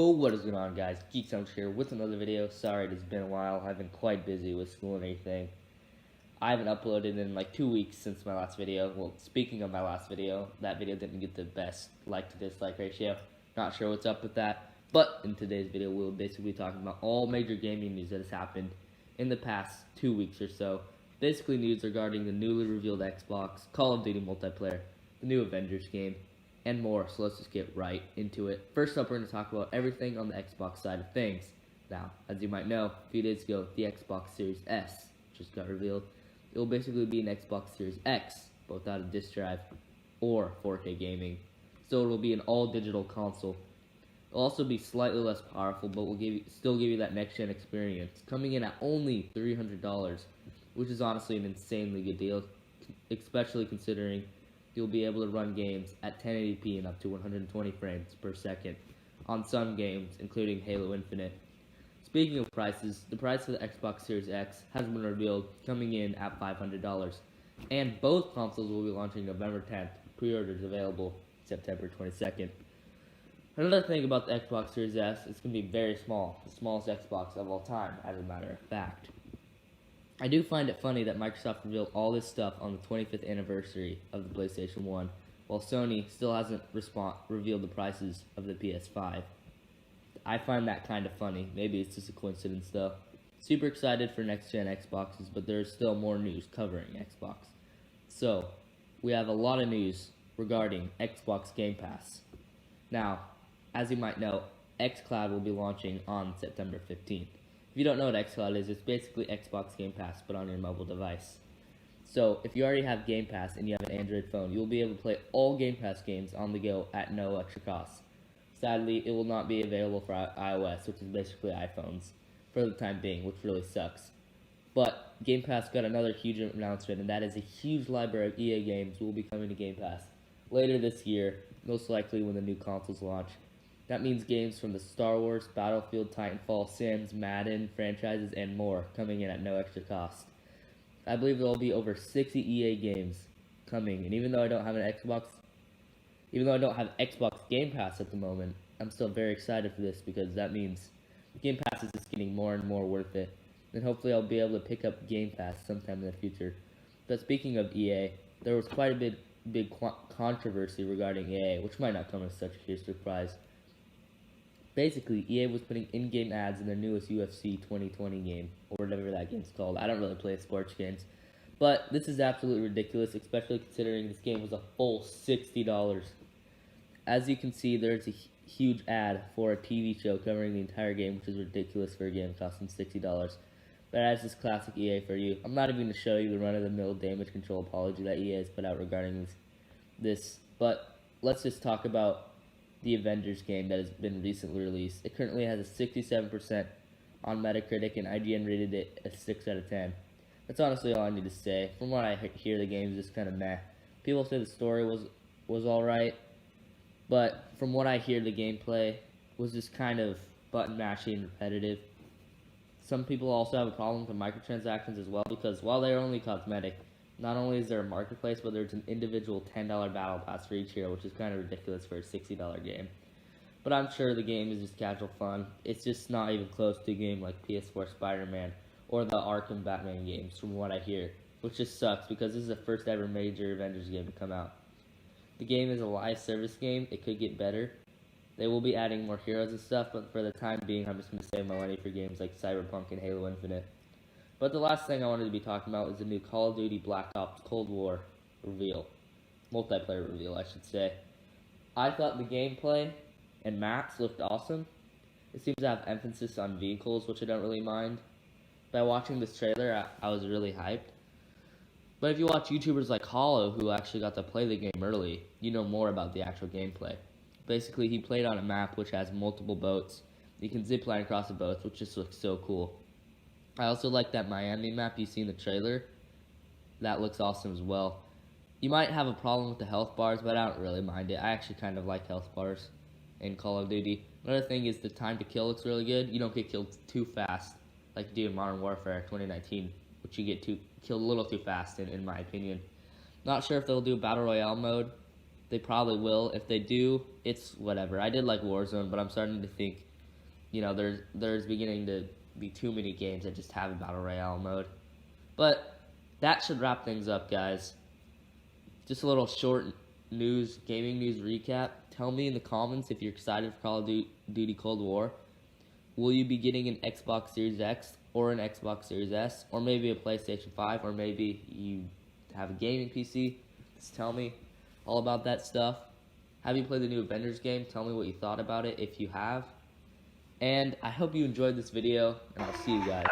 Oh, what is going on, guys? Geeks Out here with another video. Sorry, it's been a while. I've been quite busy with school and everything. I haven't uploaded in like 2 weeks since my last video. Well, speaking of my last video, that video didn't get the best like to dislike ratio. Not sure what's up with that. But in today's video, we'll basically be talking about all major gaming news that has happened in the past 2 weeks or so. Basically news regarding the newly revealed Xbox, Call of Duty multiplayer, the new Avengers game, and more, so let's just get right into it. First up, we're going to talk about everything on the Xbox side of things. Now, as you might know, a few days ago, the Xbox Series S just got revealed. It will basically be an Xbox Series X, both out of disk drive or 4K gaming. So it will be an all-digital console. It will also be slightly less powerful, but will still give you that next-gen experience, coming in at only $300, which is honestly an insanely good deal, especially considering you'll be able to run games at 1080p and up to 120 frames per second on some games, including Halo Infinite. Speaking of prices, the price of the Xbox Series X has been revealed, coming in at $500, and both consoles will be launching November 10th. Pre-orders available September 22nd. Another thing about the Xbox Series S, it's going to be very small, the smallest Xbox of all time, as a matter of fact. I do find it funny that Microsoft revealed all this stuff on the 25th anniversary of the PlayStation 1, while Sony still hasn't revealed the prices of the PS5. I find that kind of funny. Maybe it's just a coincidence, though. Super excited for next-gen Xboxes, but there's still more news covering Xbox. So, we have a lot of news regarding Xbox Game Pass. Now, as you might know, xCloud will be launching on September 15th. If you don't know what xCloud is, it's basically Xbox Game Pass, but on your mobile device. So, if you already have Game Pass and you have an Android phone, you'll be able to play all Game Pass games on the go at no extra cost. Sadly, it will not be available for iOS, which is basically iPhones, for the time being, which really sucks. But Game Pass got another huge announcement, and that is a huge library of EA games will be coming to Game Pass later this year, most likely when the new consoles launch. That means games from the Star Wars, Battlefield, Titanfall, Sims, Madden franchises, and more coming in at no extra cost. I believe there will be over 60 EA games coming, and even though I don't have Xbox Game Pass at the moment, I'm still very excited for this because that means Game Pass is just getting more and more worth it, and hopefully I'll be able to pick up Game Pass sometime in the future. But speaking of EA, there was quite a big controversy regarding EA, which might not come as such a huge surprise. Basically, EA was putting in-game ads in their newest UFC 2020 game, or whatever that game's called. I don't really play sports games. But this is absolutely ridiculous, especially considering this game was a full $60. As you can see, there's a huge ad for a TV show covering the entire game, which is ridiculous for a game costing $60. But as this classic EA for you, I'm not even going to show you the run-of-the-mill damage control apology that EA has put out regarding this. But let's just talk about the Avengers game that has been recently released. It currently has a 67% on Metacritic, and IGN rated it a 6 out of 10. That's honestly all I need to say. From what I hear, the game is just kind of meh. People say the story was alright, but from what I hear, the gameplay was just kind of button mashing and repetitive. Some people also have a problem with the microtransactions as well, because while they're only cosmetic, not only is there a marketplace, but there's an individual $10 battle pass for each hero, which is kind of ridiculous for a $60 game. But I'm sure the game is just casual fun. It's just not even close to a game like PS4 Spider-Man or the Arkham Batman games, from what I hear, which just sucks because this is the first ever major Avengers game to come out. The game is a live service game. It could get better. They will be adding more heroes and stuff, but for the time being, I'm just going to save my money for games like Cyberpunk and Halo Infinite. But the last thing I wanted to be talking about is the new Call of Duty Black Ops Cold War reveal. Multiplayer reveal, I should say. I thought the gameplay and maps looked awesome. It seems to have emphasis on vehicles, which I don't really mind. By watching this trailer, I was really hyped. But if you watch YouTubers like Hollow, who actually got to play the game early, you know more about the actual gameplay. Basically, he played on a map which has multiple boats. You can zipline across the boats, which just looks so cool. I also like that Miami map you see in the trailer. That looks awesome as well. You might have a problem with the health bars, but I don't really mind it. I actually kind of like health bars in Call of Duty. Another thing is the time to kill looks really good. You don't get killed too fast like you do in Modern Warfare 2019, which you get killed a little too fast in my opinion. Not sure if they'll do Battle Royale mode. They probably will. If they do, it's whatever. I did like Warzone, but I'm starting to think there's beginning to be too many games that just have a battle royale mode. But that should wrap things up, guys. Just a little short gaming news recap. Tell me in the comments if you're excited for Call of Duty Cold War. Will you be getting an Xbox Series X or an Xbox Series S, or maybe a PlayStation 5, or maybe you have a gaming PC? Just tell me all about that stuff. Have you played the new Avengers game? Tell me what you thought about it if you have. And I hope you enjoyed this video, and I'll see you guys.